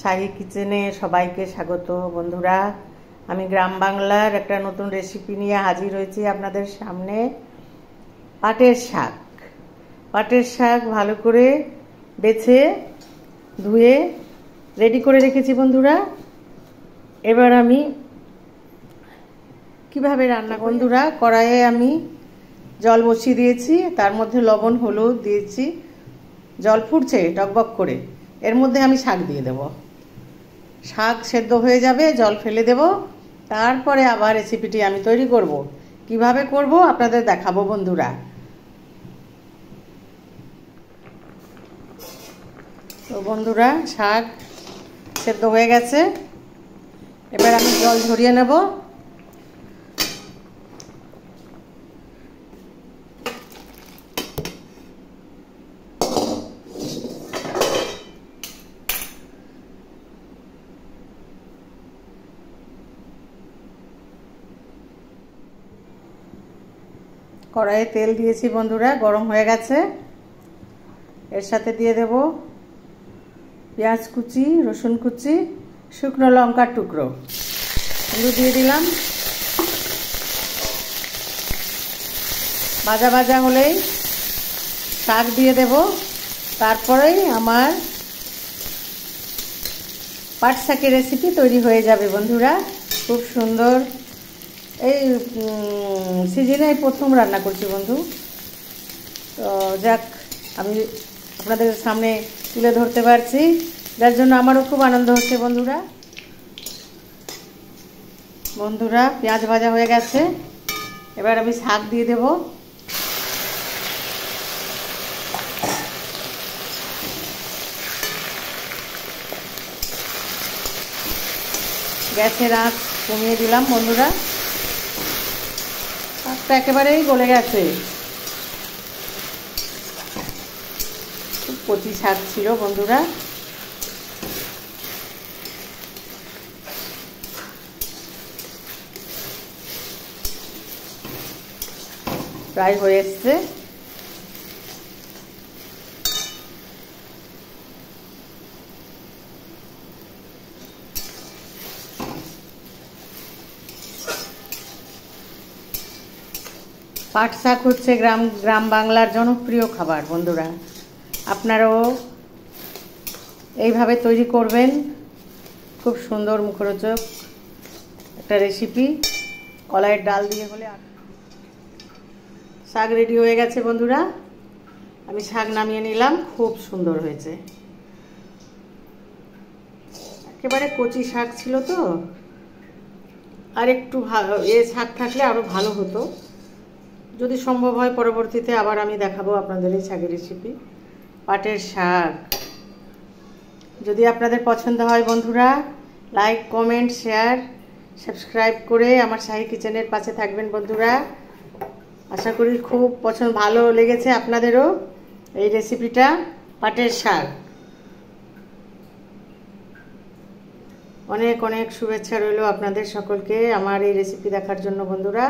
শাহী কিচেনে সবাইকে স্বাগত বন্ধুরা। আমি গ্রাম বাংলার একটা নতুন রেসিপি নিয়ে হাজির হয়েছি আপনাদের সামনে। পাটের শাক ভালো করে বেছে ধুয়ে রেডি করে রেখেছি বন্ধুরা। এবার আমি কিভাবে রান্না বন্ধুরা, কড়াইয়ে আমি জল বসিয়ে দিয়েছি, তার মধ্যে লবণ হলুদ দিয়েছি, জল ফুটছে টকবক করে। এর মধ্যে আমি শাক দিয়ে দেব। শাক সেদ্ধ হয়ে যাবে, জল ফেলে দেব, তারপরে আবার রেসিপিটি আমি তৈরি করব। কিভাবে করব আপনাদের দেখাবো বন্ধুরা। তো বন্ধুরা, শাক সেদ্ধ হয়ে গেছে, এবার আমি জল ঝরিয়ে নেব। কড়াইয়ে তেল দিয়েছি বন্ধুরা, গরম হয়ে গেছে। এর সাথে দিয়ে দেব পেঁয়াজ কুচি, রসুন কুচি, শুকনো লঙ্কার টুকরো এগুলো দিয়ে দিলাম। ভাজা ভাজা হলেই শাক দিয়ে দেব। তারপরেই আমার পাট শাকের রেসিপি তৈরি হয়ে যাবে বন্ধুরা। খুব সুন্দর। এই সিজনে প্রথম রান্না করছি বন্ধু। তো যাক, আমি আপনাদের সামনে তুলে ধরতে পারছি, যার জন্য আমারও খুব আনন্দ হচ্ছে বন্ধুরা। পেঁয়াজ ভাজা হয়ে গেছে, এবার আমি শাক দিয়ে দেব। গ্যাসের আঁচ কমিয়ে দিলাম বন্ধুরা। শাকটা একেবারেই গলে গেছে। খুব কচি শাক ছিল বন্ধুরা। প্রায় হয়ে এসছে। পাট শাক হচ্ছে গ্রাম বাংলার জনপ্রিয় খাবার বন্ধুরা। আপনারাও এইভাবে তৈরি করবেন। খুব সুন্দর মুখরোচক একটা রেসিপি। কলাইয়ের ডাল দিয়ে হলে। শাক রেডি হয়ে গেছে বন্ধুরা, আমি শাক নামিয়ে নিলাম। খুব সুন্দর হয়েছে, একেবারে কচি শাক ছিল তো, আর একটু শাক থাকলে আরও ভালো হতো। যদি সম্ভব হয় পরবর্তীতে আবার আমি দেখাবো আপনাদের এই শাকের রেসিপি। পাটের শাক যদি আপনাদের পছন্দ হয় বন্ধুরা, লাইক, কমেন্ট, শেয়ার, সাবস্ক্রাইব করে আমার শাহী কিচেনের পাশে থাকবেন বন্ধুরা। আশা করি খুব ভালো লেগেছে আপনাদেরও এই রেসিপিটা, পাটের শাক। অনেক অনেক শুভেচ্ছা রইল আপনাদের সকলকে আমার এই রেসিপি দেখার জন্য বন্ধুরা।